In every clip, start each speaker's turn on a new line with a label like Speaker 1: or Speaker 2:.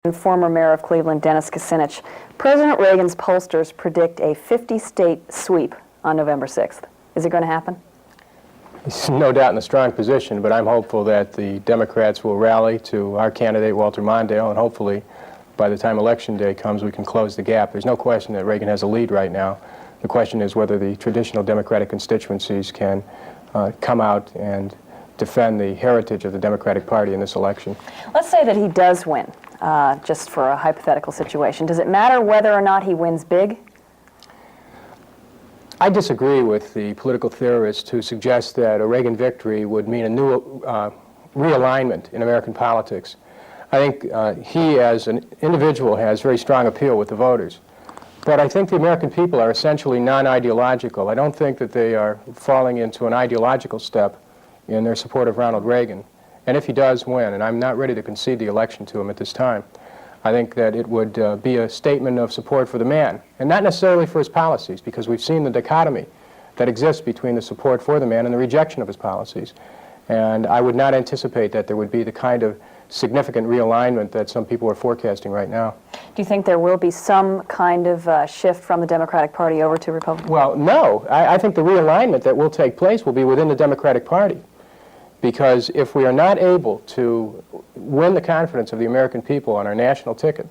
Speaker 1: And former mayor of Cleveland, Dennis Kucinich. President Reagan's pollsters predict a 50-state sweep on November 6th. Is it going to happen?
Speaker 2: He's no doubt in a strong position, but I'm hopeful that the Democrats will rally to our candidate, Walter Mondale, and hopefully by the time Election Day comes, we can close the gap. There's no question that Reagan has a lead right now. The question is whether the traditional Democratic constituencies can come out and defend the heritage of the Democratic Party in this election.
Speaker 1: Let's say that he does win, just for a hypothetical situation. Does it matter whether or not he wins big?
Speaker 2: I disagree with the political theorists who suggest that a Reagan victory would mean a new realignment in American politics. I think he, as an individual, has very strong appeal with the voters. But I think the American people are essentially non-ideological. I don't think that they are falling into an ideological step in their support of Ronald Reagan. And if he does win, and I'm not ready to concede the election to him at this time, I think that it would be a statement of support for the man, and not necessarily for his policies, because we've seen the dichotomy that exists between the support for the man and the rejection of his policies. And I would not anticipate that there would be the kind of significant realignment that some people are forecasting right now.
Speaker 1: Do you think there will be some kind of shift from the Democratic Party over to Republican?
Speaker 2: Well, no. I think the realignment that will take place will be within the Democratic Party. Because if we are not able to win the confidence of the American people on our national ticket,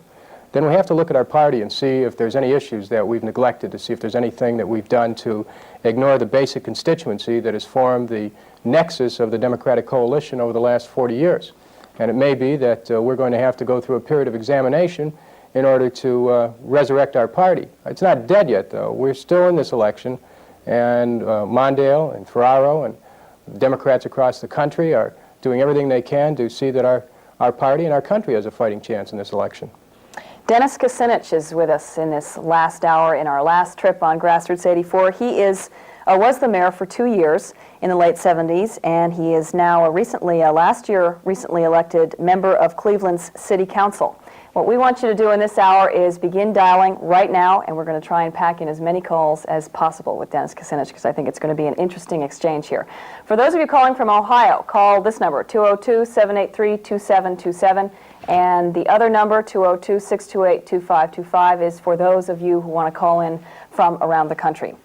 Speaker 2: then we have to look at our party and see if there's any issues that we've neglected, to see if there's anything that we've done to ignore the basic constituency that has formed the nexus of the Democratic coalition over the last 40 years. And it may be that we're going to have to go through a period of examination in order to resurrect our party. It's not dead yet, though. We're still in this election, and Mondale and Ferraro and Democrats across the country are doing everything they can to see that our party and our country has a fighting chance in this election.
Speaker 1: Dennis Kucinich is with us in this last hour in our last trip on Grassroots 84. He was the mayor for 2 years in the late 70s, and he is now last year recently elected member of Cleveland's City Council. What we want you to do in this hour is begin dialing right now, and we're going to try and pack in as many calls as possible with Dennis Kucinich, because I think it's going to be an interesting exchange here. For those of you calling from Ohio, call this number, 202-783-2727, and the other number, 202-628-2525, is for those of you who want to call in from around the country.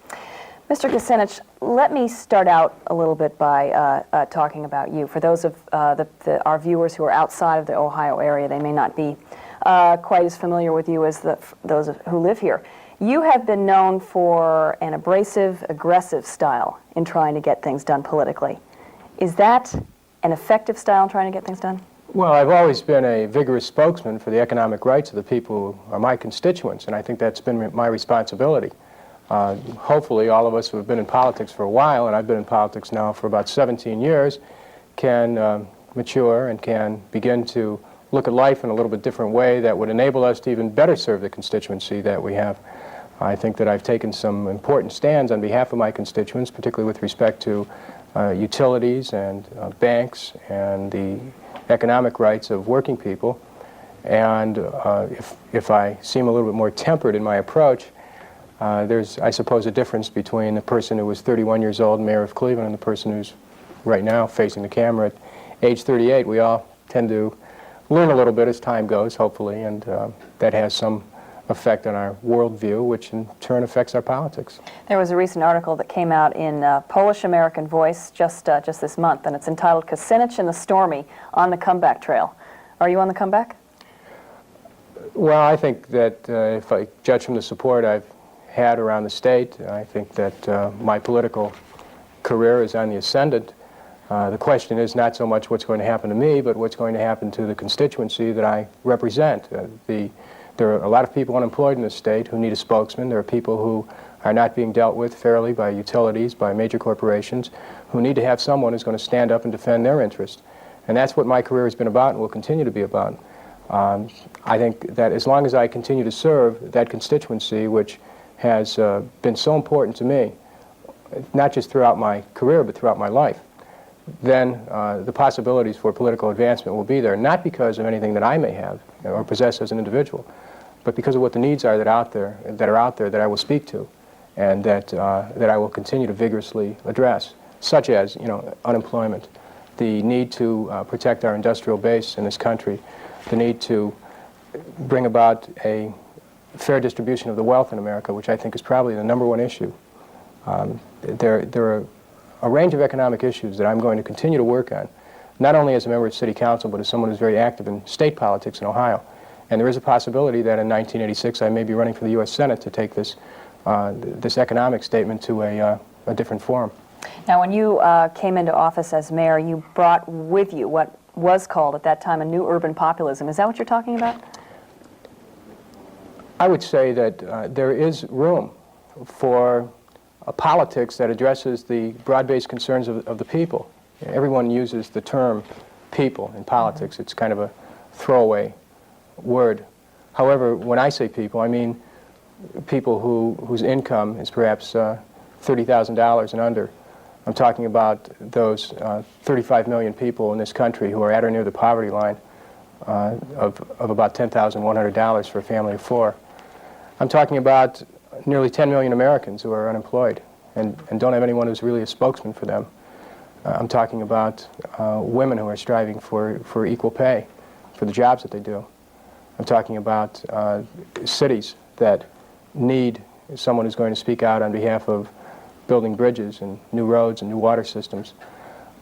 Speaker 1: Mr. Kucinich, let me start out a little bit by talking about you. For those of our viewers who are outside of the Ohio area, they may not be quite as familiar with you as those who live here. You have been known for an abrasive, aggressive style in trying to get things done politically. Is that an effective style in trying to get things done?
Speaker 2: Well, I've always been a vigorous spokesman for the economic rights of the people who are my constituents, and I think that's been my responsibility. Hopefully, all of us who have been in politics for a while, and I've been in politics now for about 17 years, can mature and can begin to look at life in a little bit different way that would enable us to even better serve the constituency that we have. I think that I've taken some important stands on behalf of my constituents, particularly with respect to utilities and banks and the economic rights of working people. And if I seem a little bit more tempered in my approach, there's, I suppose, a difference between the person who was 31 years old, mayor of Cleveland, and the person who's right now facing the camera at age 38. We all tend to learn a little bit as time goes, hopefully, and that has some effect on our worldview, which in turn affects our politics.
Speaker 1: There was a recent article that came out in Polish American Voice just this month, and it's entitled "Kucinich and the Stormy on the Comeback Trail." Are you on the comeback?
Speaker 2: Well, I think that if I judge from the support I've had around the state, I think that my political career is on the ascendant. The question is not so much what's going to happen to me, but what's going to happen to the constituency that I represent. There are a lot of people unemployed in this state who need a spokesman. There are people who are not being dealt with fairly by utilities, by major corporations, who need to have someone who's going to stand up and defend their interests. And that's what my career has been about and will continue to be about. I think that as long as I continue to serve that constituency, which has been so important to me, not just throughout my career, but throughout my life, then the possibilities for political advancement will be there, not because of anything that I may have or possess as an individual, but because of what the needs are that are out there that I will speak to, and that I will continue to vigorously address, such as, unemployment, the need to protect our industrial base in this country, the need to bring about a fair distribution of the wealth in America, which I think is probably the #1 issue. There are a range of economic issues that I'm going to continue to work on, not only as a member of City Council, but as someone who's very active in state politics in Ohio. And there is a possibility that in 1986 I may be running for the U.S. Senate to take this, this economic statement to a different forum.
Speaker 1: Now, when you came into office as mayor, you brought with you what was called at that time a new urban populism. Is that what you're talking about?
Speaker 2: I would say that there is room for a politics that addresses the broad-based concerns of the people. Everyone uses the term people in politics. It's kind of a throwaway word. However, when I say people, I mean people whose income is perhaps $30,000 and under. I'm talking about those 35 million people in this country who are at or near the poverty line of about $10,100 for a family of 4. I'm talking about nearly 10 million Americans who are unemployed and don't have anyone who's really a spokesman for them. I'm talking about women who are striving for equal pay for the jobs that they do. I'm talking about cities that need someone who's going to speak out on behalf of building bridges and new roads and new water systems.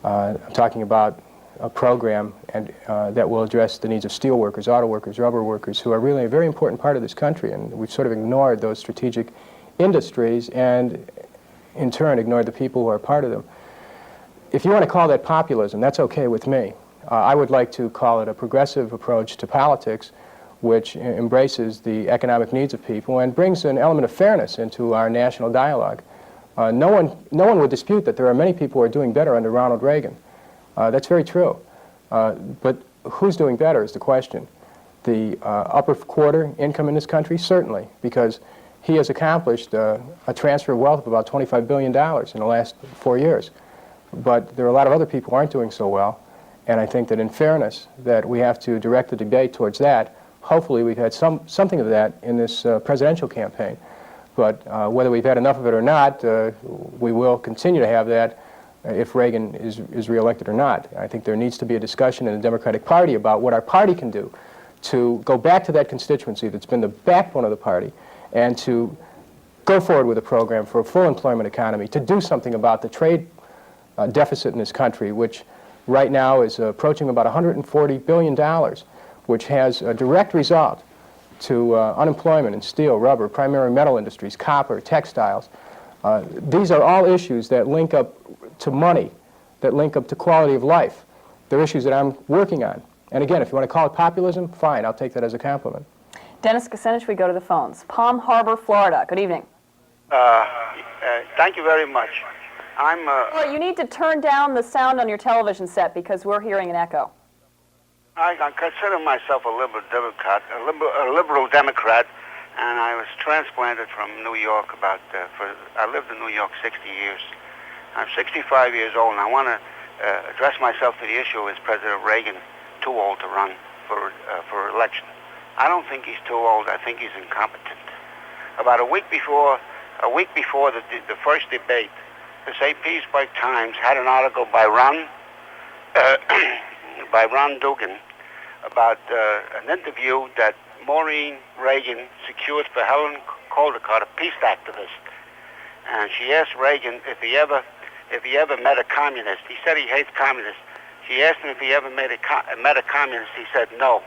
Speaker 2: I'm talking about a program that will address the needs of steel workers, auto workers, rubber workers, who are really a very important part of this country, and we've sort of ignored those strategic industries and in turn ignored the people who are part of them. If you want to call that populism, that's okay with me. I would like to call it a progressive approach to politics which embraces the economic needs of people and brings an element of fairness into our national dialogue. No one would dispute that there are many people who are doing better under Ronald Reagan. That's very true. But who's doing better is the question. The upper quarter income in this country? Certainly, because he has accomplished a transfer of wealth of about $25 billion in the last 4 years. But there are a lot of other people who aren't doing so well, and I think that in fairness that we have to direct the debate towards that. Hopefully we've had something of that in this presidential campaign. But whether we've had enough of it or not, we will continue to have that if Reagan is reelected or not. I think there needs to be a discussion in the Democratic Party about what our party can do to go back to that constituency that's been the backbone of the party and to go forward with a program for a full employment economy, to do something about the trade deficit in this country, which right now is approaching about $140 billion, which has a direct result to unemployment in steel, rubber, primary metal industries, copper, textiles. These are all issues that link up to money, that link up to quality of life. They're issues that I'm working on. And again, if you want to call it populism, fine, I'll take that as a compliment.
Speaker 1: Dennis Kucinich, we go to the phones. Palm Harbor, Florida. Good evening.
Speaker 3: Thank you very much.
Speaker 1: Well, you need to turn down the sound on your television set because we're hearing an echo.
Speaker 3: I consider myself a liberal Democrat, a liberal Democrat, and I was transplanted from New York I lived in New York 60 years. I'm 65 years old, and I want to address myself to the issue: is President Reagan too old to run for election? I don't think he's too old. I think he's incompetent. About a week before the first debate, the St. Petersburg Times had an article by Ron Dugan about an interview that Maureen Reagan secured for Helen Caldicott, a peace activist. And she asked Reagan if he ever met a communist. He said he hates communists. She asked him if he ever met a communist. He said no.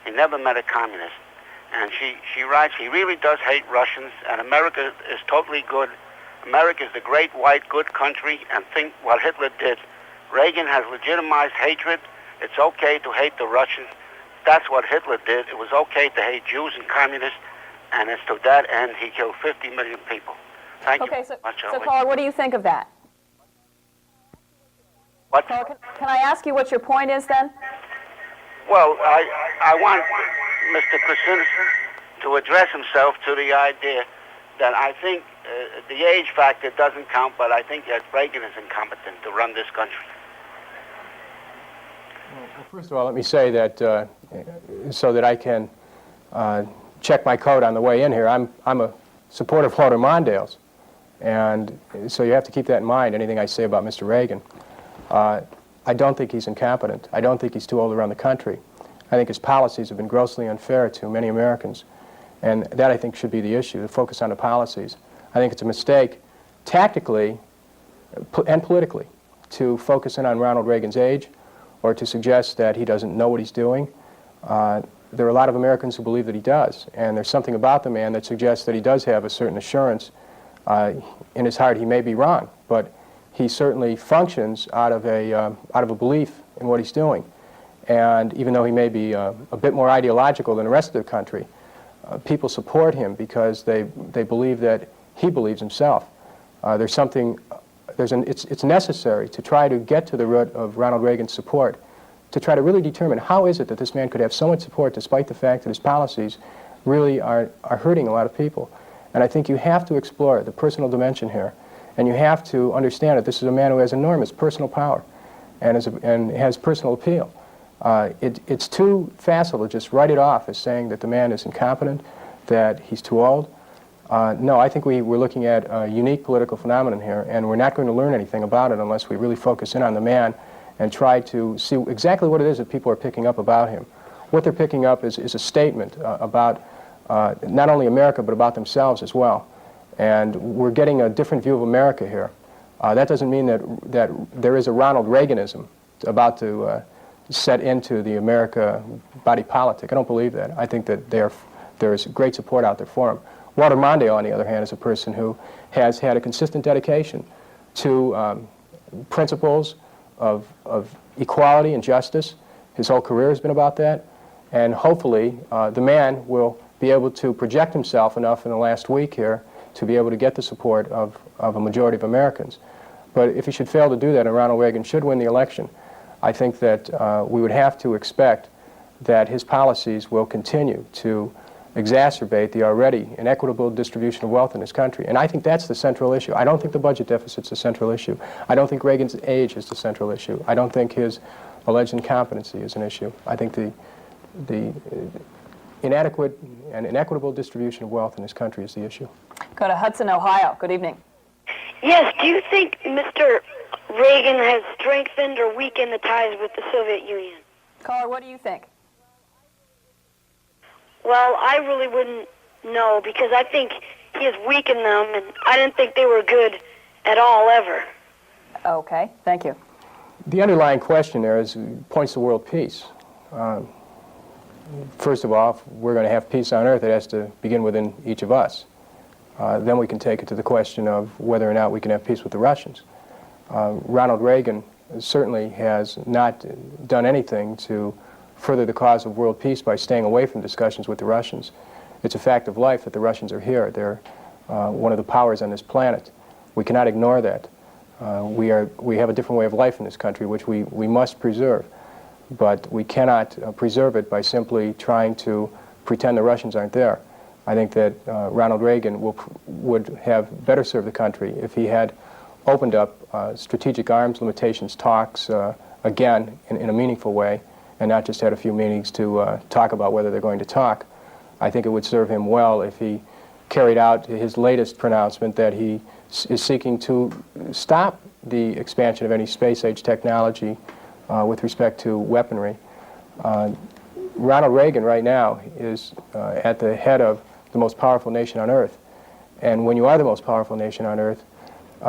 Speaker 3: He never met a communist. And she writes, he really does hate Russians, and America is totally good. America is the great white good country, and think what Hitler did. Reagan has legitimized hatred. It's okay to hate the Russians. That's what Hitler did. It was okay to hate Jews and communists, and it's to that end he killed 50 million people. Thank you very much.
Speaker 1: So caller, what do you think of that?
Speaker 3: What?
Speaker 1: Caller, can I ask you what your point is then?
Speaker 3: Well, I want Mr. Kucinich to address himself to the idea that I think the age factor doesn't count, but I think that Reagan is incompetent to run this country.
Speaker 2: Well, first of all, let me say that so that I can check my code on the way in here, I'm a supporter of Walter Mondale's, and so you have to keep that in mind, anything I say about Mr. Reagan. I don't think he's incompetent. I don't think he's too old to run the country. I think his policies have been grossly unfair to many Americans. And that, I think, should be the issue, to focus on the policies. I think it's a mistake, tactically and politically, to focus in on Ronald Reagan's age or to suggest that he doesn't know what he's doing. There are a lot of Americans who believe that he does, and there's something about the man that suggests that he does have a certain assurance. In his heart, he may be wrong, but he certainly functions out of a belief in what he's doing. And even though he may be a bit more ideological than the rest of the country, people support him because they believe that he believes himself. It's necessary to try to get to the root of Ronald Reagan's support, to try to really determine how is it that this man could have so much support despite the fact that his policies really are hurting a lot of people. And I think you have to explore the personal dimension here, and you have to understand that this is a man who has enormous personal power and has personal appeal. It's too facile to just write it off as saying that the man is incompetent, that he's too old. No, I think we're looking at a unique political phenomenon here, and we're not going to learn anything about it unless we really focus in on the man and try to see exactly what it is that people are picking up about him. What they're picking up is a statement about not only America, but about themselves as well. And we're getting a different view of America here. That doesn't mean that there is a Ronald Reaganism about to set into the America body politic. I don't believe that. I think that there is great support out there for him. Walter Mondale, on the other hand, is a person who has had a consistent dedication to principles of equality and justice. His whole career has been about that. And hopefully, the man will be able to project himself enough in the last week here to be able to get the support of a majority of Americans. But if he should fail to do that and Ronald Reagan should win the election, I think that we would have to expect that his policies will continue to exacerbate the already inequitable distribution of wealth in this country. And I think that's the central issue. I don't think the budget deficit's the central issue. I don't think Reagan's age is the central issue. I don't think his alleged incompetency is an issue. I think the inadequate and inequitable distribution of wealth in this country is the issue.
Speaker 1: Go to Hudson, Ohio. Good evening.
Speaker 4: Yes, do you think Mr. Reagan has strengthened or weakened the ties with the Soviet Union?
Speaker 1: Caller, what do you think?
Speaker 4: Well, I really wouldn't know because I think he has weakened them, and I didn't think they were good at all ever.
Speaker 1: Okay, thank you.
Speaker 2: The underlying question there points to world peace. First of all, if we're going to have peace on earth, it has to begin within each of us. Then we can take it to the question of whether or not we can have peace with the Russians. Ronald Reagan certainly has not done anything to further the cause of world peace by staying away from discussions with the Russians. It's a fact of life that the Russians are here. They're one of the powers on this planet. We cannot ignore that. We have a different way of life in this country, which we must preserve. But we cannot preserve it by simply trying to pretend the Russians aren't there. I think that Ronald Reagan would have better served the country if he had opened up strategic arms limitations talks again in a meaningful way, and not just had a few meetings to talk about whether they're going to talk. I think it would serve him well if he carried out his latest pronouncement that he is seeking to stop the expansion of any space-age technology with respect to weaponry. Ronald Reagan right now is at the head of the most powerful nation on earth. And when you are the most powerful nation on earth,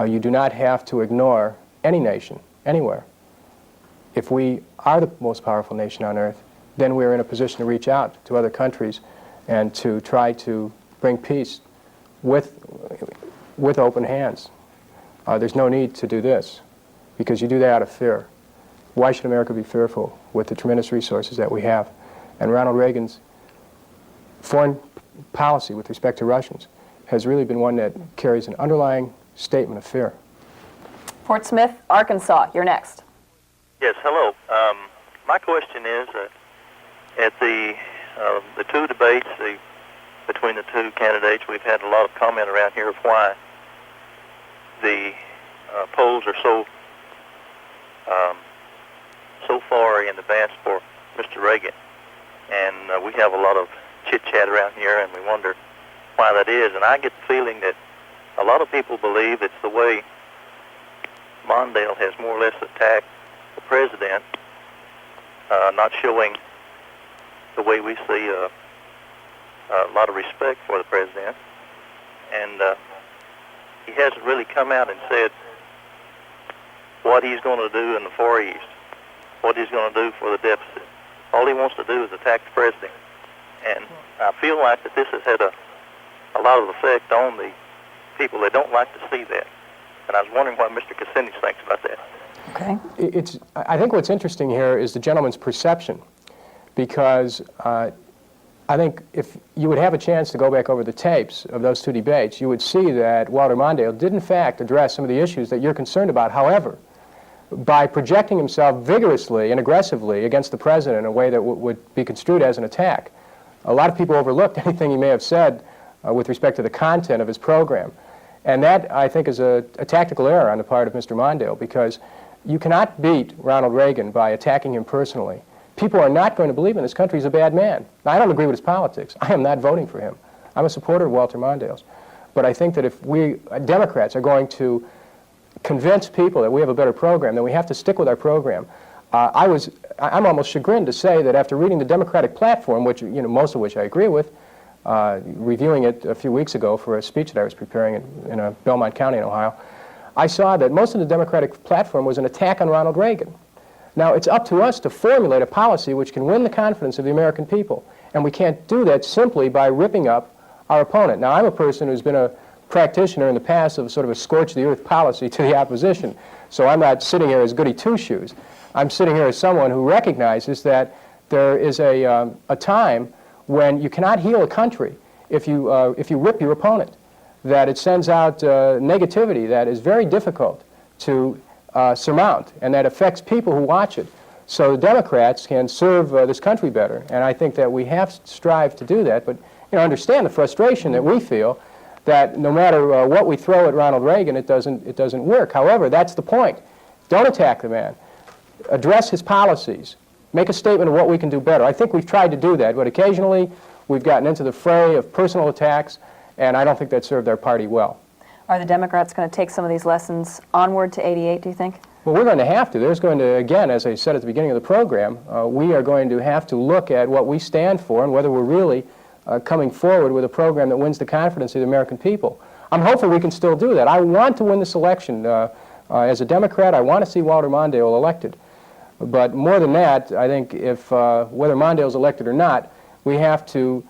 Speaker 2: you do not have to ignore any nation, anywhere. If we are the most powerful nation on earth, then we are in a position to reach out to other countries and to try to bring peace with open hands. There's no need to do this, because you do that out of fear. Why should America be fearful with the tremendous resources that we have? And Ronald Reagan's foreign policy with respect to Russians has really been one that carries an underlying statement of fear.
Speaker 1: Fort Smith, Arkansas, you're next.
Speaker 5: Yes, hello. My question is, at the two debates between the two candidates, we've had a lot of comment around here of why the polls are so far in advance for Mr. Reagan. And we have a lot of chit-chat around here, and we wonder why that is. And I get the feeling that a lot of people believe it's the way Mondale has more or less attacked the president, not showing the way we see a lot of respect for the president, and he hasn't really come out and said what he's going to do in the Far East, what he's going to do for the deficit. All he wants to do is attack the president, and I feel like that this has had a lot of effect on the people that don't like to see that. And I was wondering what Mr. Kucinich thinks about that.
Speaker 1: Okay.
Speaker 2: I think what's interesting here is the gentleman's perception, because I think if you would have a chance to go back over the tapes of those two debates, you would see that Walter Mondale did in fact address some of the issues that you're concerned about. However, by projecting himself vigorously and aggressively against the president in a way that would be construed as an attack, a lot of people overlooked anything he may have said with respect to the content of his program. And that, I think, is a tactical error on the part of Mr. Mondale, because you cannot beat Ronald Reagan by attacking him personally. People are not going to believe in this country he's a bad man. Now, I don't agree with his politics. I am not voting for him. I'm a supporter of Walter Mondale's. But I think that if we Democrats are going to convince people that we have a better program, then we have to stick with our program. I'm almost chagrined to say that after reading the Democratic platform, which, most of which I agree with, reviewing it a few weeks ago for a speech that I was preparing in Belmont County in Ohio, I saw that most of the Democratic platform was an attack on Ronald Reagan. Now, it's up to us to formulate a policy which can win the confidence of the American people, and we can't do that simply by ripping up our opponent. Now, I'm a person who's been a practitioner in the past of sort of a scorch-the-earth policy to the opposition, so I'm not sitting here as goody two-shoes. I'm sitting here as someone who recognizes that there is a time when you cannot heal a country if you rip your opponent, that it sends out negativity that is very difficult to surmount, and that affects people who watch it. So the Democrats can serve this country better, and I think that we have to strive to do that, but understand the frustration that we feel that no matter what we throw at Ronald Reagan, it doesn't work. However, that's the point. Don't attack the man. Address his policies. Make a statement of what we can do better. I think we've tried to do that, but occasionally we've gotten into the fray of personal attacks, and I don't think that served our party well.
Speaker 1: Are the Democrats going to take some of these lessons onward to 88, do you think?
Speaker 2: Well, we're going to have to. There's going to, again, as I said at the beginning of the program, we are going to have to look at what we stand for and whether we're really coming forward with a program that wins the confidence of the American people. I'm hopeful we can still do that. I want to win this election. As a Democrat, I want to see Walter Mondale elected. But more than that, I think if whether Mondale's elected or not, we have to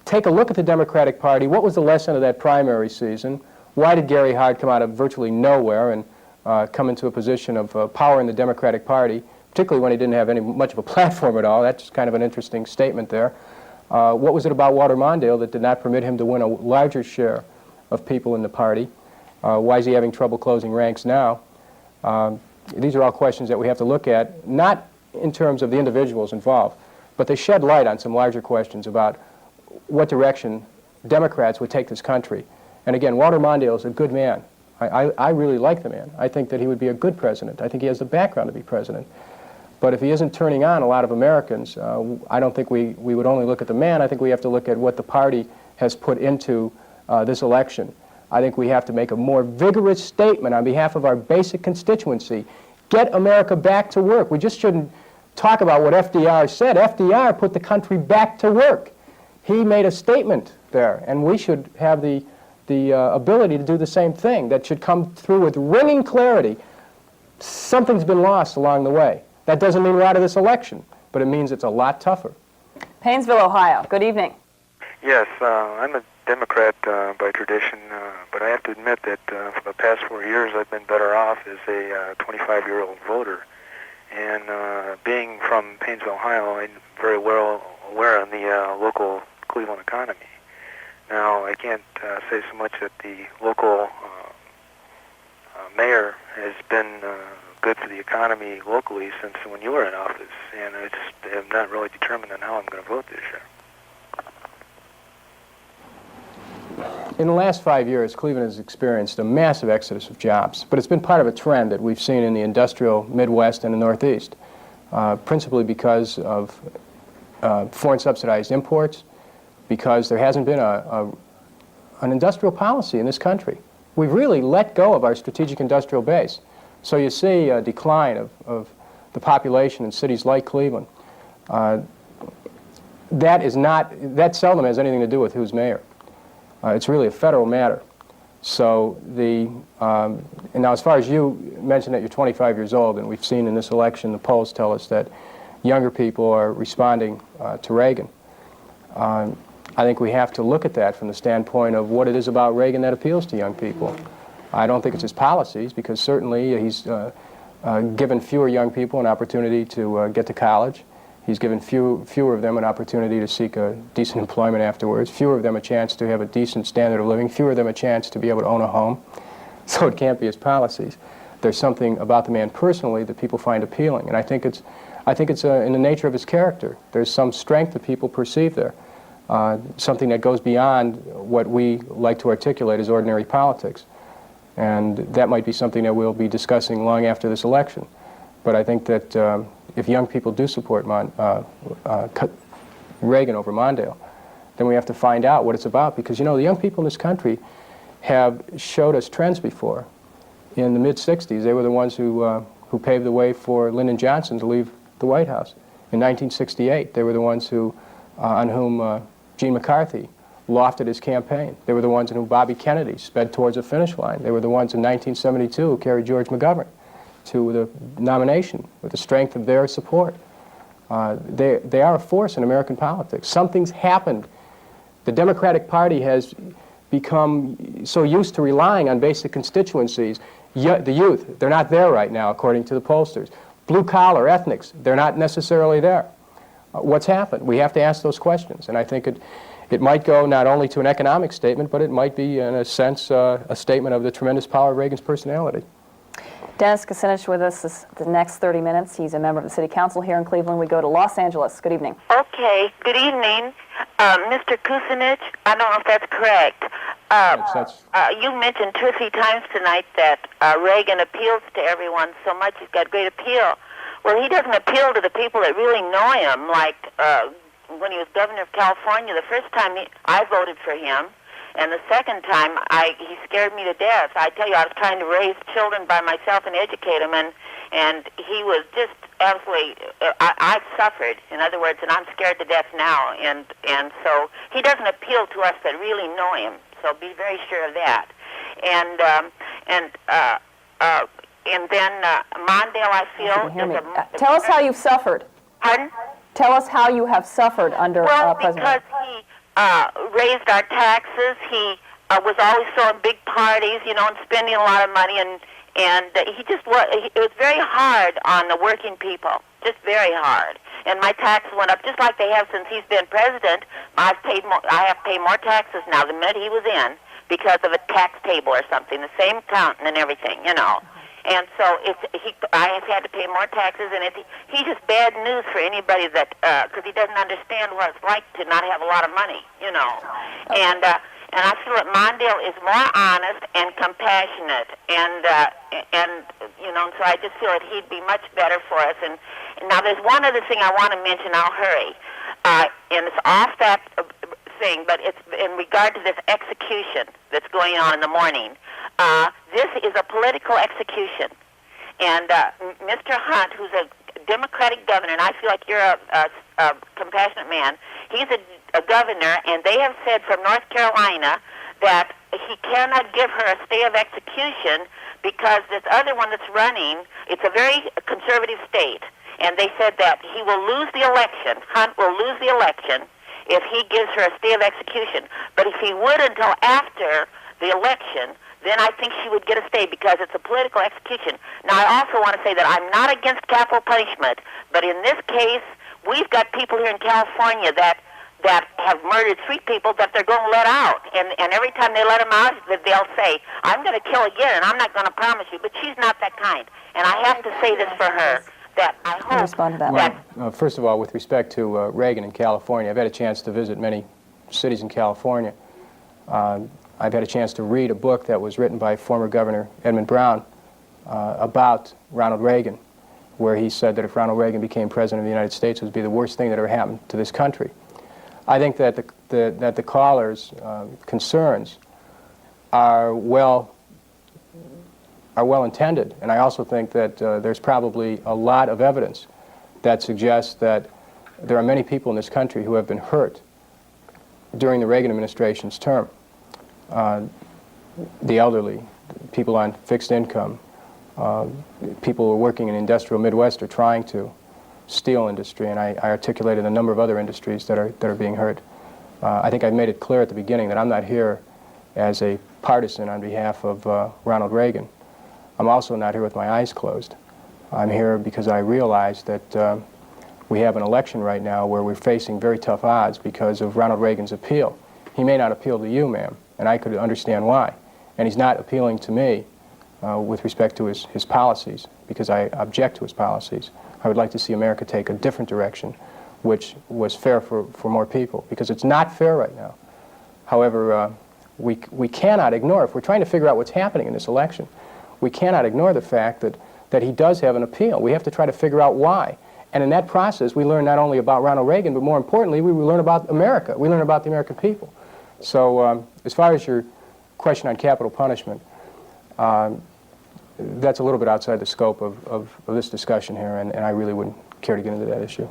Speaker 2: take a look at the Democratic Party. What was the lesson of that primary season? Why did Gary Hart come out of virtually nowhere and come into a position of power in the Democratic Party, particularly when he didn't have much of a platform at all? That's kind of an interesting statement there. What was it about Walter Mondale that did not permit him to win a larger share of people in the party? Why is he having trouble closing ranks now? These are all questions that we have to look at, not in terms of the individuals involved, but they shed light on some larger questions about what direction Democrats would take this country. And again, Walter Mondale is a good man. I really like the man. I think that he would be a good president. I think he has the background to be president. But if he isn't turning on a lot of Americans, I don't think we would only look at the man. I think we have to look at what the party has put into this election. I think we have to make a more vigorous statement on behalf of our basic constituency. Get America back to work. We just shouldn't talk about what FDR said. FDR put the country back to work. He made a statement there, and we should have the ability to do the same thing. That should come through with ringing clarity. Something's been lost along the way. That doesn't mean we're out of this election, but it means it's a lot tougher.
Speaker 1: Painesville, Ohio. Good evening.
Speaker 6: Yes, I'm a Democrat by tradition, but I have to admit that for the past 4 years I've been better off as a 25-year-old voter. And being from Painesville, Ohio, I'm very well aware of the local Cleveland economy. Now, I can't say so much that the local mayor has been good for the economy locally since when you were in office, and I just am not really determined on how I'm going to vote this year.
Speaker 2: In the last 5 years, Cleveland has experienced a massive exodus of jobs, but it's been part of a trend that we've seen in the industrial Midwest and the Northeast, principally because of foreign subsidized imports, because there hasn't been an industrial policy in this country. We've really let go of our strategic industrial base. So you see a decline of the population in cities like Cleveland. that seldom has anything to do with who's mayor. It's really a federal matter. So and now as far as you mentioned that you're 25 years old, and we've seen in this election, the polls tell us that younger people are responding to Reagan. I think we have to look at that from the standpoint of what it is about Reagan that appeals to young people. I don't think it's his policies, because certainly he's given fewer young people an opportunity to get to college. He's given fewer of them an opportunity to seek a decent employment afterwards, fewer of them a chance to have a decent standard of living, fewer of them a chance to be able to own a home. So it can't be his policies. There's something about the man personally that people find appealing, and I think it's in the nature of his character. There's some strength that people perceive there, something that goes beyond what we like to articulate as ordinary politics. And that might be something that we'll be discussing long after this election. But I think that if young people do support Reagan over Mondale, then we have to find out what it's about. Because, you know, the young people in this country have showed us trends before. In the mid-'60s, they were the ones who paved the way for Lyndon Johnson to leave the White House. In 1968, they were the ones on whom Gene McCarthy lofted his campaign. They were the ones in whom Bobby Kennedy sped towards a finish line. They were the ones in 1972 who carried George McGovern to the nomination with the strength of their support. They are a force in American politics. Something's happened. The Democratic Party has become so used to relying on basic constituencies. The youth, they're not there right now, according to the pollsters. Blue-collar, ethnics, they're not necessarily there. What's happened? We have to ask those questions, and I think it might go not only to an economic statement, but it might be, in a sense, a statement of the tremendous power of Reagan's personality.
Speaker 1: Dennis Kucinich with us the next 30 minutes. He's a member of the City Council here in Cleveland. We go to Los Angeles. Good evening.
Speaker 7: Okay. Good evening. Mr. Kucinich, I don't know if that's correct. You mentioned 2 or 3 times tonight that Reagan appeals to everyone so much. He's got great appeal. Well, he doesn't appeal to the people that really know him, like when he was governor of California. The first time I voted for him, and the second time he scared me to death. I tell you, I was trying to raise children by myself and educate them, and he was just absolutely, I suffered, in other words, and I'm scared to death now, and so he doesn't appeal to us that really know him, so be very sure of that. And then Mondale, I feel...
Speaker 1: Tell us how you've suffered.
Speaker 7: Pardon?
Speaker 1: Tell us how you have suffered under President.
Speaker 7: Because he raised our taxes. He was always throwing big parties, you know, and spending a lot of money, and he just was. It was very hard on the working people, just very hard. And my taxes went up just like they have since he's been president. I have to pay more taxes now the minute he was in because of a tax table or something, the same accountant and everything, you know. And so I have had to pay more taxes, and he's just bad news for anybody that, because he doesn't understand what it's like to not have a lot of money, you know. And I feel that Mondale is more honest and compassionate, and you know, so I just feel that he'd be much better for us. And now there's one other thing I want to mention. I'll hurry. And it's off that thing, but it's in regard to this execution that's going on in the morning. This is a political execution. And Mr. Hunt, who's a Democratic governor, and I feel like you're a compassionate man, he's a governor, and they have said from North Carolina that he cannot give her a stay of execution because this other one that's running, it's a very conservative state, and they said that he will lose the election, Hunt will lose the election if he gives her a stay of execution. But if he would until after the election, then I think she would get a stay because it's a political execution. Now, I also want to say that I'm not against capital punishment, but in this case, we've got people here in California that have murdered 3 people that they're going to let out. And every time they let them out, they'll say, I'm going to kill again, and I'm not going to promise you. But she's not that kind. And I have to say this for her, that I hope
Speaker 1: respond to that.
Speaker 2: Well, first of all, with respect to Reagan in California, I've had a chance to visit many cities in California. I've had a chance to read a book that was written by former Governor Edmund Brown about Ronald Reagan, where he said that if Ronald Reagan became president of the United States, it would be the worst thing that ever happened to this country. I think that the caller's concerns are well intended, and I also think that there's probably a lot of evidence that suggests that there are many people in this country who have been hurt during the Reagan administration's term. The elderly, people on fixed income, people who are working in the industrial Midwest or trying to, steel industry, and I articulated a number of other industries that are being hurt. I think I've made it clear at the beginning that I'm not here as a partisan on behalf of Ronald Reagan. I'm also not here with my eyes closed. I'm here because I realize that we have an election right now where we're facing very tough odds because of Ronald Reagan's appeal. He may not appeal to you, ma'am, and I could understand why. And he's not appealing to me with respect to his policies, because I object to his policies. I would like to see America take a different direction, which was fair for more people, because it's not fair right now. However, we cannot ignore, if we're trying to figure out what's happening in this election, we cannot ignore the fact that he does have an appeal. We have to try to figure out why. And in that process, we learn not only about Ronald Reagan, but more importantly, we learn about America. We learn about the American people. So as far as your question on capital punishment, that's a little bit outside the scope of this discussion here, and I really wouldn't care to get into that issue.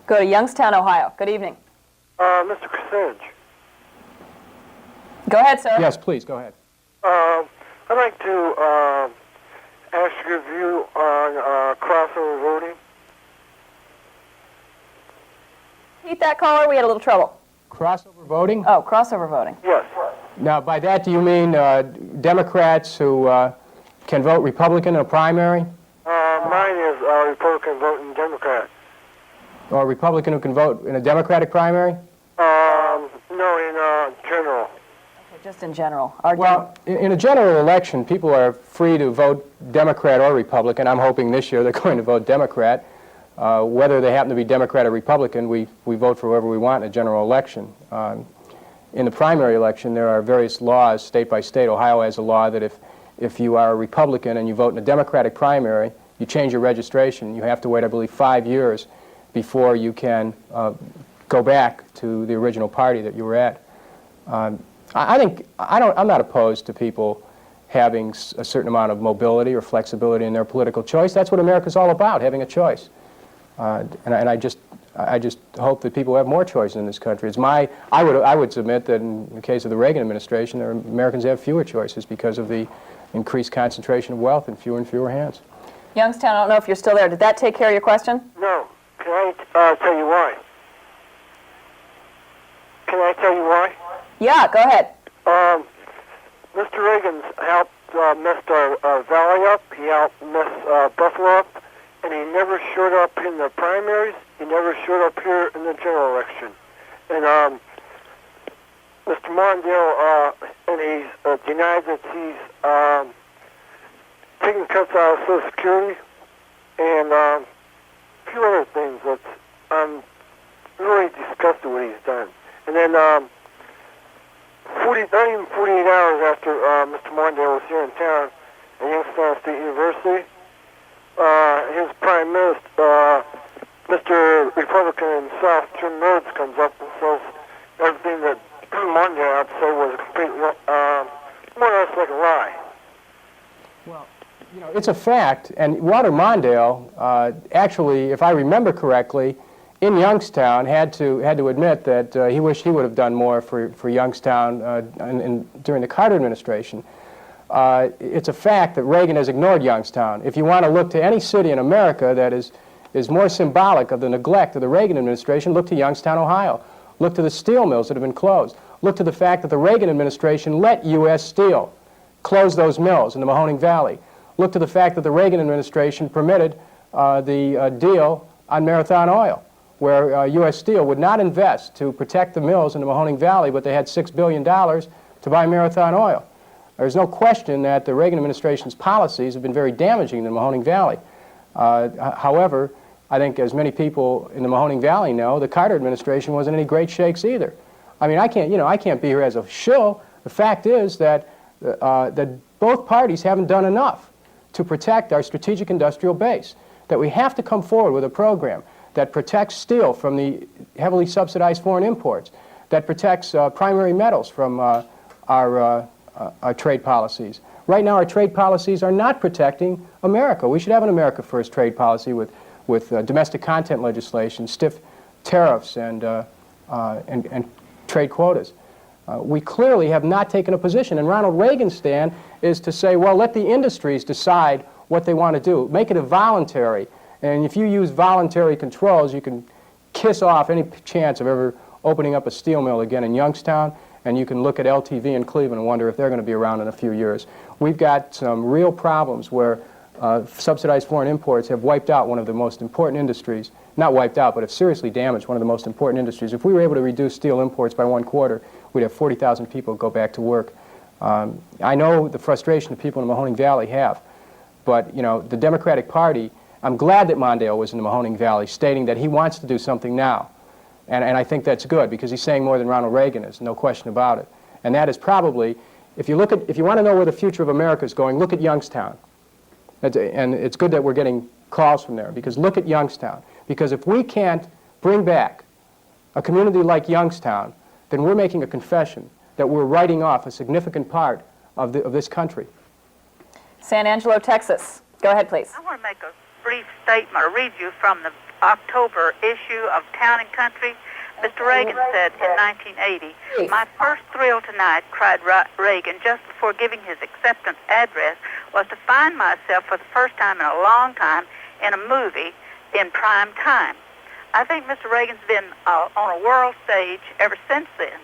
Speaker 1: Go to Youngstown, Ohio. Good evening.
Speaker 8: Mr. Kucinich.
Speaker 1: Go ahead, sir.
Speaker 2: Yes, please, go ahead.
Speaker 8: I'd like to ask your view on crossover voting.
Speaker 1: Repeat that, caller. We had a little trouble.
Speaker 2: Crossover voting?
Speaker 1: Oh, crossover voting.
Speaker 8: Yes.
Speaker 2: Now, by that, do you mean Democrats who can vote Republican in a primary?
Speaker 8: Mine is Republican voting Democrat.
Speaker 2: Or a Republican who can vote in a Democratic primary?
Speaker 8: No, in general.
Speaker 1: Okay, just in general.
Speaker 2: Well, in a general election, people are free to vote Democrat or Republican. I'm hoping this year they're going to vote Democrat. Whether they happen to be Democrat or Republican, we vote for whoever we want in a general election. In the primary election, there are various laws, state by state. Ohio has a law that if you are a Republican and you vote in a Democratic primary, you change your registration. You have to wait, I believe, 5 years before you can go back to the original party that you were at. I'm not opposed to people having a certain amount of mobility or flexibility in their political choice. That's what America's all about, having a choice. And I just hope that people have more choice in this country. I would submit that in the case of the Reagan administration, Americans have fewer choices because of the increased concentration of wealth in fewer and fewer hands.
Speaker 1: Youngstown, I don't know if you're still there. Did that take care of your question?
Speaker 8: No. Can I tell you why? Can I tell you why?
Speaker 1: Yeah, go ahead.
Speaker 8: Mr. Reagan's helped mess our valley up. He helped mess Buffalo up. And he never showed up in the primaries. He never showed up here in the general election. And Mr. Mondale, and he's denied that he's taking cuts out of Social Security and a few other things that I'm really disgusted with what he's done. And then not even 48 hours after Mr. Mondale was here in town at Youngstown State University, his prime minister, Mr. Republican himself, Jim Rhodes, comes up and says everything that Mondale had to say was a complete, more or less like a lie.
Speaker 2: Well, you know, it's a fact, and Walter Mondale, actually, if I remember correctly, in Youngstown had to admit that he wished he would have done more for Youngstown during the Carter administration. It's a fact that Reagan has ignored Youngstown. If you want to look to any city in America that is more symbolic of the neglect of the Reagan administration, look to Youngstown, Ohio. Look to the steel mills that have been closed. Look to the fact that the Reagan administration let U.S. Steel close those mills in the Mahoning Valley. Look to the fact that the Reagan administration permitted the deal on Marathon Oil, where U.S. Steel would not invest to protect the mills in the Mahoning Valley, but they had $6 billion to buy Marathon Oil. There's no question that the Reagan administration's policies have been very damaging in the Mahoning Valley. However, I think as many people in the Mahoning Valley know, the Carter administration wasn't any great shakes either. I mean, I can't be here as a shill. The fact is that both parties haven't done enough to protect our strategic industrial base, that we have to come forward with a program that protects steel from the heavily subsidized foreign imports, that protects primary metals from our trade policies. Right now, our trade policies are not protecting America. We should have an America First trade policy with domestic content legislation, stiff tariffs and trade quotas. We clearly have not taken a position, and Ronald Reagan's stand is to say, well, let the industries decide what they want to do. Make it a voluntary, and if you use voluntary controls, you can kiss off any chance of ever opening up a steel mill again in Youngstown, and you can look at LTV in Cleveland and wonder if they're going to be around in a few years. We've got some real problems where subsidized foreign imports have wiped out one of the most important industries, not wiped out, but have seriously damaged one of the most important industries. If we were able to reduce steel imports by 1/4, we'd have 40,000 people go back to work. I know the frustration the people in the Mahoning Valley have, but the Democratic Party, I'm glad that Mondale was in the Mahoning Valley stating that he wants to do something now. And I think that's good because he's saying more than Ronald Reagan is, no question about it. And that is probably, if you want to know where the future of America is going, look at Youngstown. And it's good that we're getting calls from there, because look at Youngstown. Because if we can't bring back a community like Youngstown, then we're making a confession that we're writing off a significant part of this country.
Speaker 1: San Angelo, Texas. Go ahead, please.
Speaker 9: I want to make a brief statement or read you from the October issue of Town and Country. Mr. Reagan said in 1980, "My first thrill tonight," cried Reagan just before giving his acceptance address, "was to find myself for the first time in a long time in a movie in prime time." I think Mr. Reagan's been on a world stage ever since then.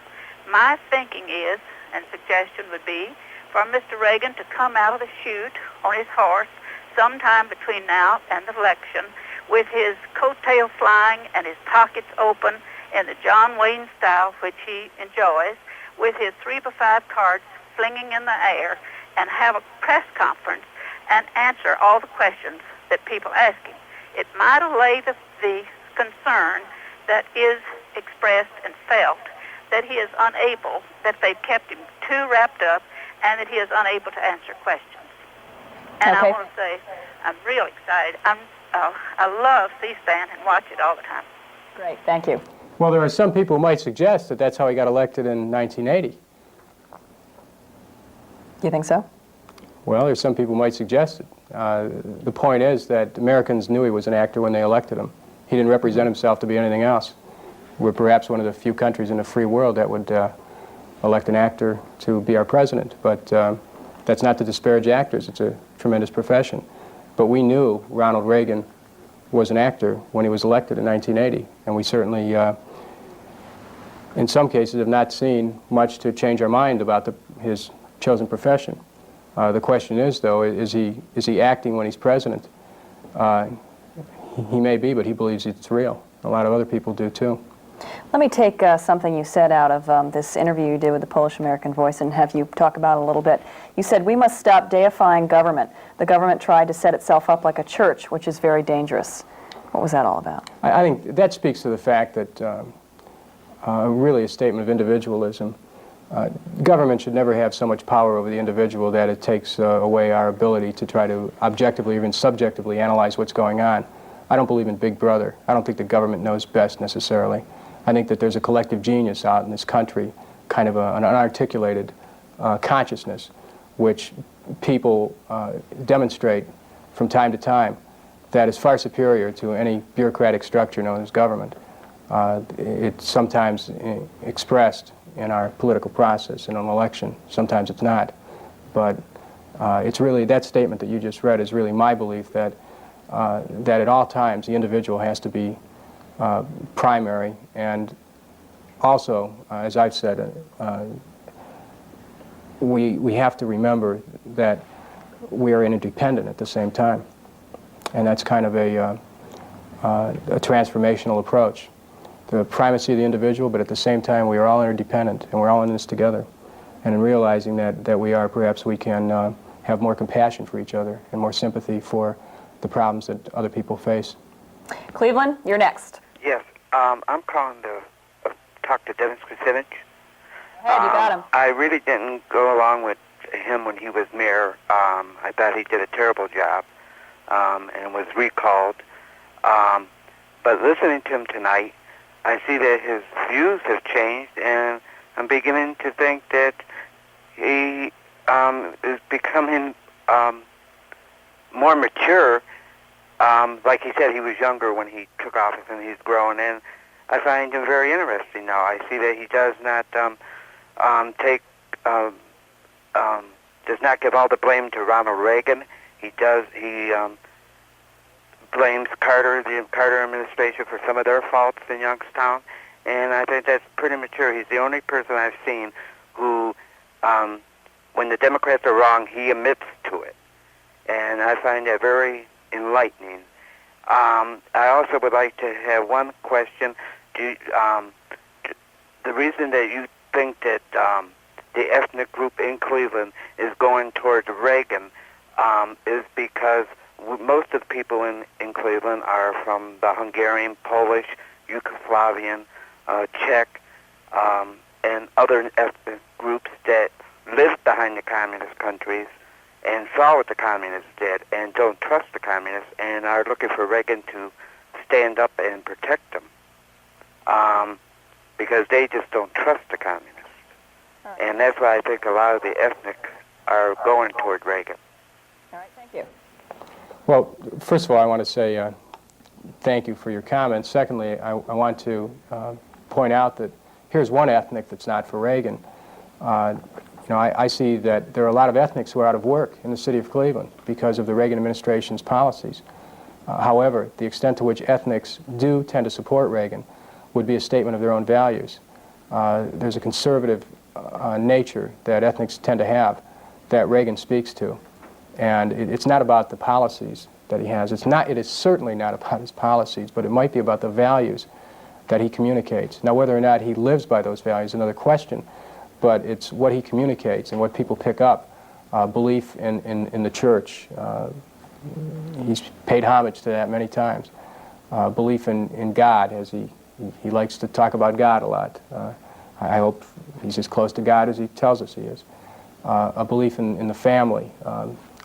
Speaker 9: My thinking is, and suggestion would be, for Mr. Reagan to come out of the chute on his horse sometime between now and the election with his coattail flying and his pockets open in the John Wayne style which he enjoys, with his 3x5 cards flinging in the air, and have a press conference and answer all the questions that people ask him. It might allay the concern that is expressed and felt that he is unable, that they've kept him too wrapped up, and that he is unable to answer questions. And
Speaker 1: Okay.
Speaker 9: I want to say, I'm real excited. I love C-SPAN and watch it all the time.
Speaker 1: Great, thank you.
Speaker 2: Well, there are some people who might suggest that that's how he got elected in 1980.
Speaker 1: You think so?
Speaker 2: Well, there's some people who might suggest it. The point is that Americans knew he was an actor when they elected him. He didn't represent himself to be anything else. We're perhaps one of the few countries in the free world that would elect an actor to be our president. But that's not to disparage actors. It's a tremendous profession. But we knew Ronald Reagan was an actor when he was elected in 1980. And we certainly, in some cases, have not seen much to change our mind about his chosen profession. The question is, though, is he acting when he's president? He may be, but he believes it's real. A lot of other people do, too.
Speaker 1: Let me take something you said out of this interview you did with the Polish-American Voice and have you talk about it a little bit. You said, "We must stop deifying government. The government tried to set itself up like a church, which is very dangerous." What was that all about?
Speaker 2: I think that speaks to the fact that really a statement of individualism. Government should never have so much power over the individual that it takes away our ability to try to objectively, even subjectively, analyze what's going on. I don't believe in Big Brother. I don't think the government knows best necessarily. I think that there's a collective genius out in this country, kind of an unarticulated consciousness, which people demonstrate from time to time, that is far superior to any bureaucratic structure known as government. It's sometimes expressed in our political process in an election. Sometimes it's not. But it's really, that statement that you just read is really my belief that that at all times the individual has to be primary, and also, as I've said, we have to remember that we are interdependent at the same time, and that's kind of a transformational approach. The primacy of the individual, but at the same time we are all interdependent, and we're all in this together. And in realizing that we are, perhaps we can have more compassion for each other and more sympathy for the problems that other people face.
Speaker 1: Cleveland, you're next.
Speaker 10: Yes, I'm calling to talk to Dennis Kucinich.
Speaker 1: Go ahead, you got him.
Speaker 10: I really didn't go along with him when he was mayor. I thought he did a terrible job and was recalled. But listening to him tonight, I see that his views have changed, and I'm beginning to think that he is becoming more mature. Like he said, he was younger when he took office, and he's growing. And I find him very interesting now. I see that he does not does not give all the blame to Ronald Reagan. He blames the Carter administration for some of their faults in Youngstown, and I think that's pretty mature. He's the only person I've seen who, when the Democrats are wrong, he admits to it, and I find that very enlightening. I also would like to have one question. The reason that you think that the ethnic group in Cleveland is going towards Reagan is because most of the people in Cleveland are from the Hungarian, Polish, Yugoslavian, Czech, and other ethnic groups that lived behind the communist countries and saw what the communists did and don't trust the communists and are looking for Reagan to stand up and protect them because they just don't trust the communists. And that's why I think a lot of the ethnic are going toward Reagan.
Speaker 1: All right, thank you.
Speaker 2: Well, first of all, I want to say thank you for your comments. Secondly, I want to point out that here's one ethnic that's not for Reagan. I see that there are a lot of ethnics who are out of work in the city of Cleveland because of the Reagan administration's policies. However, the extent to which ethnics do tend to support Reagan would be a statement of their own values. There's a conservative nature that ethnics tend to have that Reagan speaks to. And it's not about the policies that he has. It is certainly not about his policies, but it might be about the values that he communicates. Now, whether or not he lives by those values is another question, but it's what he communicates and what people pick up. Belief in the church. He's paid homage to that many times. Belief in God, as he likes to talk about God a lot. I hope he's as close to God as he tells us he is. A belief in the family.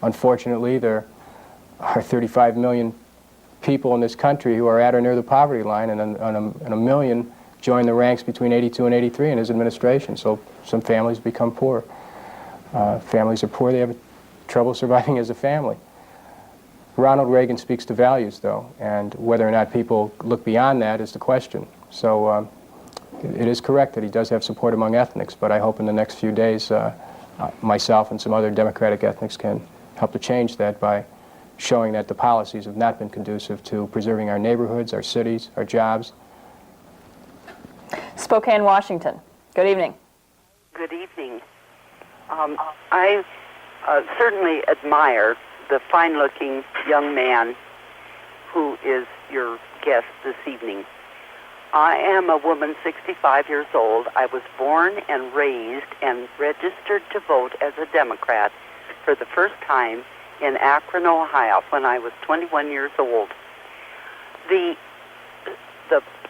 Speaker 2: Unfortunately, there are 35 million people in this country who are at or near the poverty line, and a million join the ranks between 82 and 83 in his administration. So some families become poor. Families are poor, they have trouble surviving as a family. Ronald Reagan speaks to values, though, and whether or not people look beyond that is the question. So it is correct that he does have support among ethnics, but I hope in the next few days myself and some other Democratic ethnics can help to change that by showing that the policies have not been conducive to preserving our neighborhoods, our cities, our jobs.
Speaker 1: Spokane, Washington. Good evening.
Speaker 11: Good evening. I certainly admire the fine-looking young man who is your guest this evening. I am a woman 65 years old. I was born and raised and registered to vote as a Democrat for the first time in Akron, Ohio, when I was 21 years old. The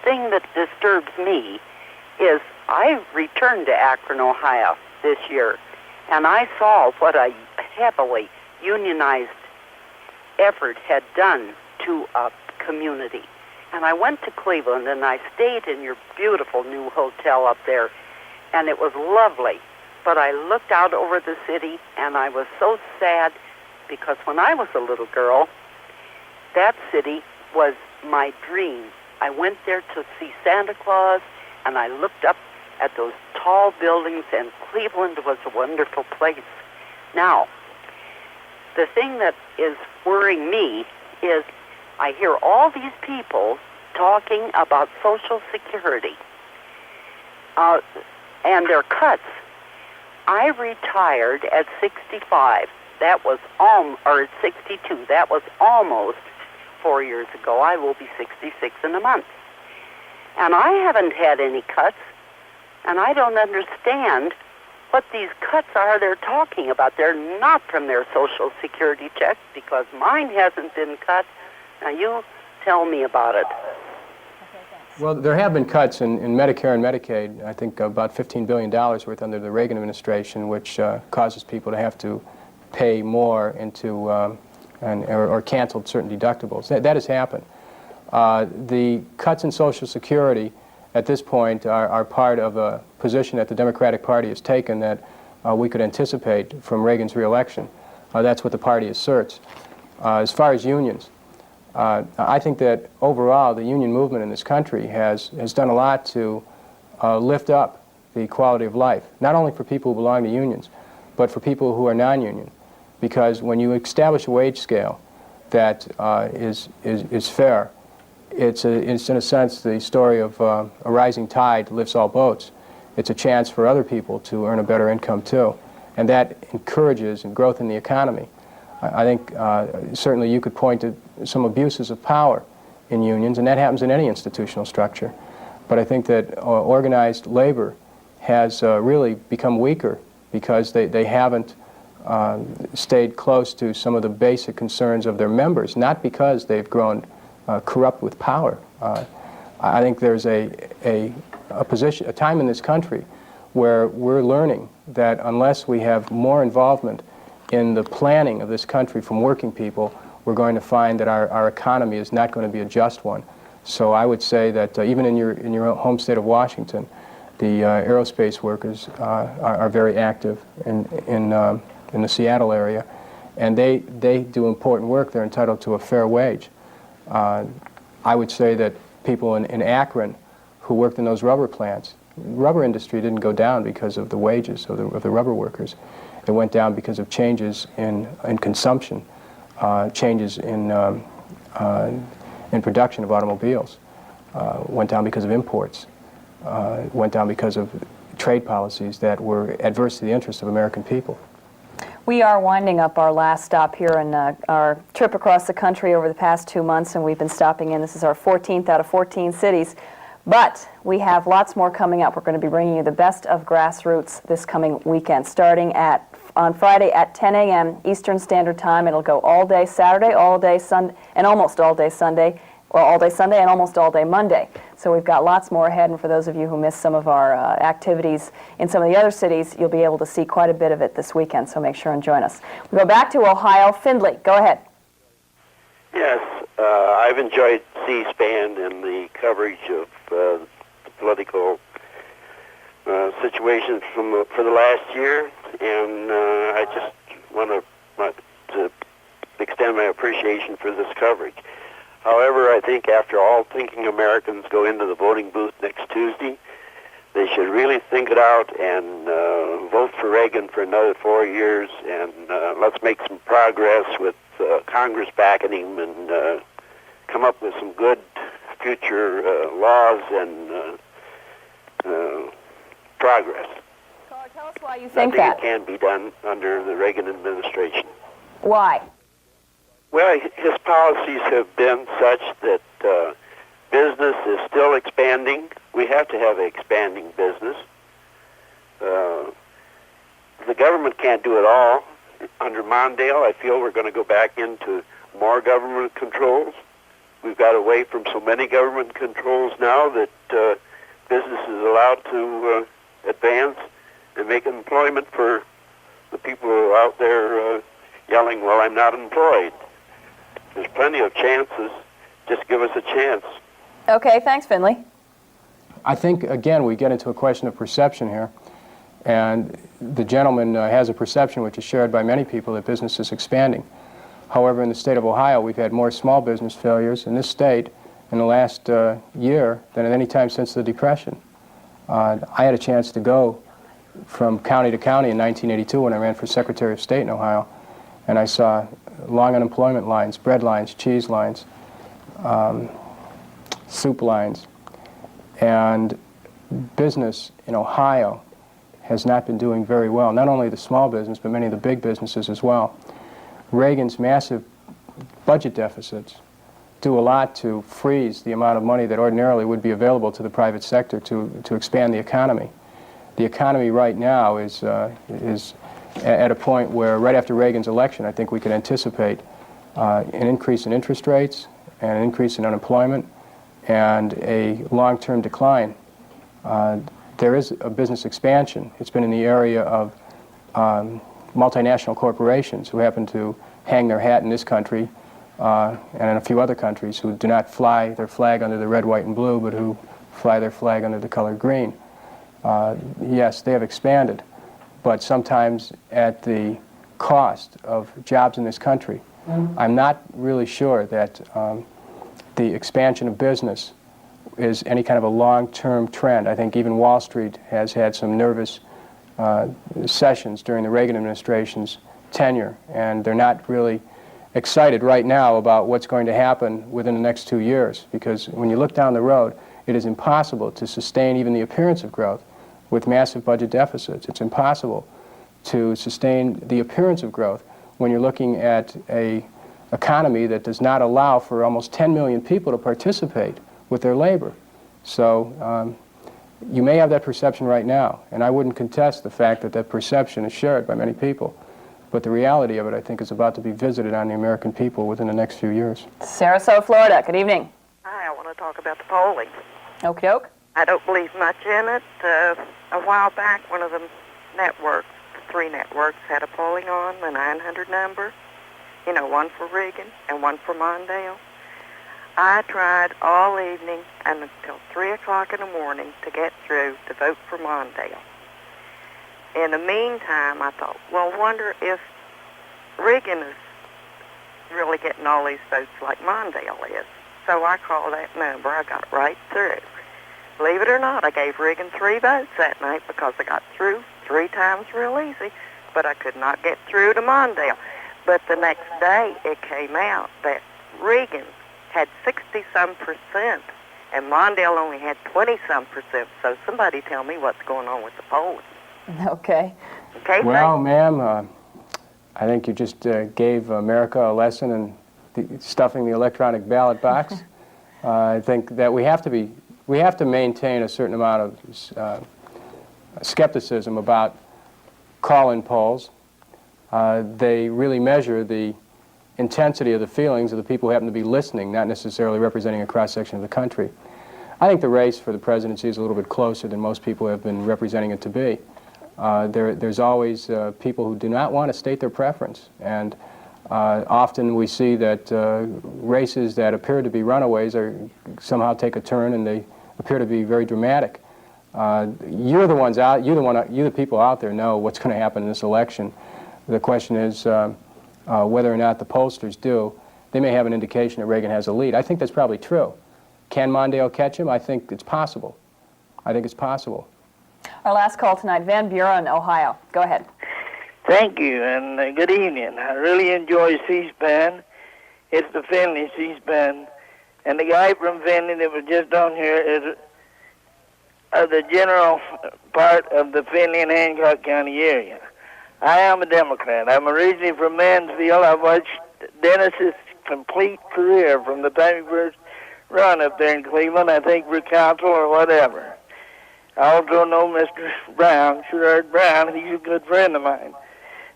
Speaker 11: thing that disturbs me is I returned to Akron, Ohio this year, and I saw what a heavily unionized effort had done to a community. And I went to Cleveland, and I stayed in your beautiful new hotel up there, and it was lovely. But I looked out over the city, and I was so sad because when I was a little girl, that city was my dream. I went there to see Santa Claus, and I looked up at those tall buildings, and Cleveland was a wonderful place. Now, the thing that is worrying me is I hear all these people talking about Social Security and their cuts. I retired at 65. That was or 62. That was almost 4 years ago. I will be 66 in a month. And I haven't had any cuts, and I don't understand what these cuts are they're talking about. They're not from their Social Security check because mine hasn't been cut. Now you tell me about it.
Speaker 2: Well, there have been cuts in Medicare and Medicaid, I think about $15 billion worth under the Reagan administration, which causes people to have to pay more into or canceled certain deductibles. That has happened. The cuts in Social Security at this point are part of a position that the Democratic Party has taken that we could anticipate from Reagan's reelection. That's what the party asserts. As far as unions, I think that overall the union movement in this country has done a lot to lift up the quality of life, not only for people who belong to unions, but for people who are non-union. Because when you establish a wage scale that is fair, it's in a sense the story of a rising tide lifts all boats. It's a chance for other people to earn a better income too, and that encourages growth in the economy. I think certainly you could point to some abuses of power in unions, and that happens in any institutional structure. But I think that organized labor has really become weaker because they haven't stayed close to some of the basic concerns of their members, not because they've grown corrupt with power. I think there's a time in this country where we're learning that unless we have more involvement in the planning of this country from working people, we're going to find that our economy is not going to be a just one. So I would say that even in your home state of Washington, the aerospace workers are very active in the Seattle area, and they do important work. They're entitled to a fair wage. I would say that people in Akron who worked in those rubber plants, rubber industry didn't go down because of the wages of the rubber workers. It went down because of changes in consumption, changes in production of automobiles, went down because of imports, went down because of trade policies that were adverse to the interests of American people.
Speaker 1: We are winding up our last stop here in our trip across the country over the past 2 months, and we've been stopping in. This is our 14th out of 14 cities. But we have lots more coming up. We're going to be bringing you the best of grassroots this coming weekend, starting on Friday at 10 a.m. Eastern Standard Time. It'll go all day Saturday, all day Sunday, and almost all day Sunday, or all day Sunday and almost all day Monday. So we've got lots more ahead, and for those of you who missed some of our activities in some of the other cities, you'll be able to see quite a bit of it this weekend, so make sure and join us. We go back to Ohio. Findlay, go ahead.
Speaker 12: Yes, I've enjoyed C-SPAN and the coverage of the political situation for the last year, and I just want to extend my appreciation for this coverage. However, I think after all thinking Americans go into the voting booth next Tuesday, they should really think it out and vote for Reagan for another 4 years, and let's make some progress with Congress backing him and come up with some good future laws and progress.
Speaker 1: Caller, tell us why you think
Speaker 12: that. I think it can be done under the Reagan administration.
Speaker 1: Why?
Speaker 12: Well, his policies have been such that business is still expanding. We have to have an expanding business. The government can't do it all. Under Mondale, I feel we're going to go back into more government controls. We've got away from so many government controls now that business is allowed to advance and make employment for the people who are out there yelling, well, I'm not employed. There's plenty of chances. Just give us a chance.
Speaker 1: Okay, thanks, Finley.
Speaker 2: I think, again, we get into a question of perception here. And the gentleman has a perception which is shared by many people that business is expanding. However, in the state of Ohio, we've had more small business failures in this state in the last year than at any time since the Depression. I had a chance to go from county to county in 1982 when I ran for Secretary of State in Ohio, and I saw long unemployment lines, bread lines, cheese lines, soup lines, and business in Ohio has not been doing very well. Not only the small business, but many of the big businesses as well. Reagan's massive budget deficits do a lot to freeze the amount of money that ordinarily would be available to the private sector to expand the economy. The economy right now is at a point where right after Reagan's election, I think we could anticipate an increase in interest rates and an increase in unemployment and a long-term decline. There is a business expansion. It's been in the area of multinational corporations who happen to hang their hat in this country and in a few other countries who do not fly their flag under the red, white, and blue, but who fly their flag under the color green. Yes, they have expanded, but sometimes at the cost of jobs in this country. I'm not really sure that the expansion of business is any kind of a long-term trend. I think even Wall Street has had some nervous sessions during the Reagan administration's tenure, and they're not really excited right now about what's going to happen within the next 2 years, because when you look down the road, it is impossible to sustain even the appearance of growth with massive budget deficits. It's impossible to sustain the appearance of growth when you're looking at an economy that does not allow for almost 10 million people to participate with their labor. So you may have that perception right now, and I wouldn't contest the fact that that perception is shared by many people. But the reality of it, I think, is about to be visited on the American people within the next few years.
Speaker 1: Sarasota, Florida. Good evening.
Speaker 13: Hi, I want to talk about the polling.
Speaker 1: Okie doke.
Speaker 13: I don't believe much in it. A while back, one of the networks, the 3 networks, had a polling on the 900 number. You know, one for Reagan and one for Mondale. I tried all evening and until 3 o'clock in the morning to get through to vote for Mondale. In the meantime, I thought, well, wonder if Reagan is really getting all these votes like Mondale is. So I called that number. I got right through. Believe it or not, I gave Reagan 3 votes that night because I got through 3 times real easy, but I could not get through to Mondale. But the next day, it came out that Reagan had 60-some% and Mondale only had 20-some%. So somebody tell me what's going on with the polling.
Speaker 1: Okay.
Speaker 13: Okay.
Speaker 2: Well, ma'am, I think you just gave America a lesson in stuffing the electronic ballot box. I think that we have to maintain a certain amount of skepticism about call-in polls. They really measure the intensity of the feelings of the people who happen to be listening, not necessarily representing a cross-section of the country. I think the race for the presidency is a little bit closer than most people have been representing it to be. There's always people who do not want to state their preference, and often we see that races that appear to be runaways somehow take a turn, and they appear to be very dramatic. You're the ones out. You the people out there know what's going to happen in this election. The question is whether or not the pollsters do. They may have an indication that Reagan has a lead. I think that's probably true. Can Mondale catch him? I think it's possible. I think it's possible.
Speaker 1: Our last call tonight, Van Buren, Ohio. Go ahead.
Speaker 14: Thank you, and good evening. I really enjoy C-SPAN. It's the Finley C-SPAN. And the guy from Finley that was just on here is the general part of the Finley and Hancock County area. I am a Democrat. I'm originally from Mansfield. I watched Dennis's complete career from the time he first run up there in Cleveland, I think for council or whatever. I also know Mr. Brown, Sherrod Brown. He's a good friend of mine.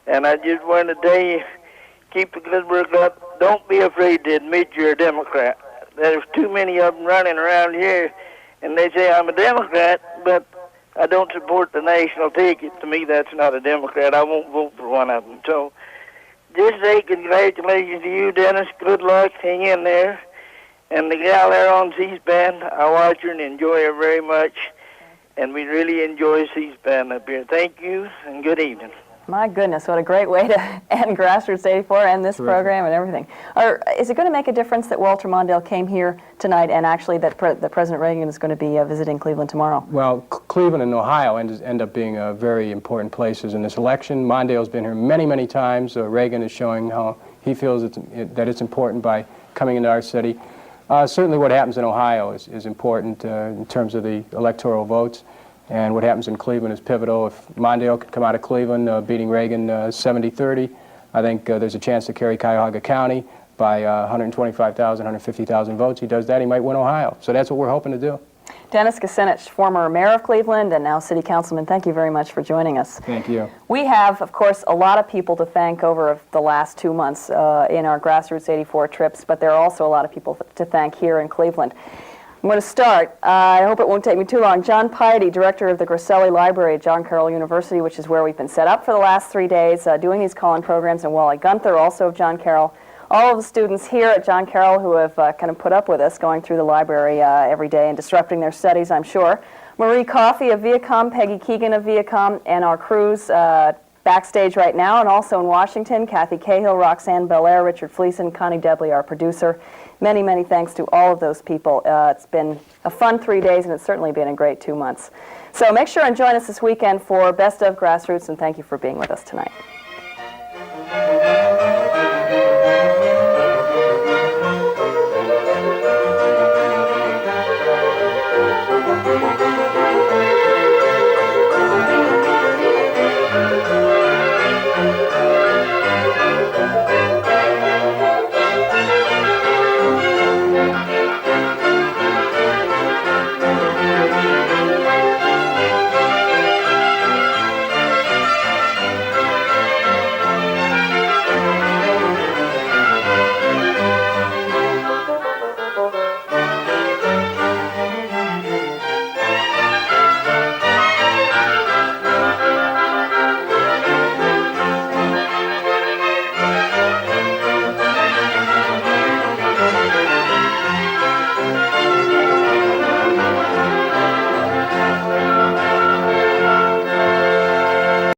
Speaker 14: And I just want to tell you, keep the good work up. Don't be afraid to admit you're a Democrat. There's too many of them running around here, and they say I'm a Democrat, but I don't support the national ticket. To me, that's not a Democrat. I won't vote for one of them. So just say congratulations to you, Dennis. Good luck. Hang in there. And the gal there on C-SPAN, I watch her and enjoy her very much. And we really enjoy C-SPAN up here. Thank you, and good evening.
Speaker 1: My goodness, what a great way to end Grassroots 84 and this program and everything. Is it going to make a difference that Walter Mondale came here tonight and actually that President Reagan is going to be visiting Cleveland tomorrow?
Speaker 2: Well, Cleveland and Ohio end up being very important places in this election. Mondale's been here many, many times. Reagan is showing how he feels that it's important by coming into our city. Certainly what happens in Ohio is important in terms of the electoral votes, and what happens in Cleveland is pivotal. If Mondale could come out of Cleveland beating Reagan 70-30, I think there's a chance to carry Cuyahoga County by 125,000, 150,000 votes. He does that, he might win Ohio. So that's what we're hoping to do.
Speaker 1: Dennis Kucinich, former mayor of Cleveland and now city councilman, thank you very much for joining us.
Speaker 2: Thank you.
Speaker 1: We have, of course, a lot of people to thank over the last 2 months in our Grassroots 84 trips, but there are also a lot of people to thank here in Cleveland. I'm going to start. I hope it won't take me too long. John Piety, director of the Grasselli Library at John Carroll University, which is where we've been set up for the last 3 days, doing these call-in programs, and Wally Gunther, also of John Carroll. All of the students here at John Carroll who have kind of put up with us going through the library every day and disrupting their studies, I'm sure. Marie Coffey of Viacom, Peggy Keegan of Viacom, and our crews, backstage right now, and also in Washington, Kathy Cahill, Roxanne Belair, Richard Fleeson, Connie Debley, our producer. Many, many thanks to all of those people. It's been a fun 3 days, and it's certainly been a great 2 months. So make sure and join us this weekend for Best of Grassroots, and thank you for being with us tonight.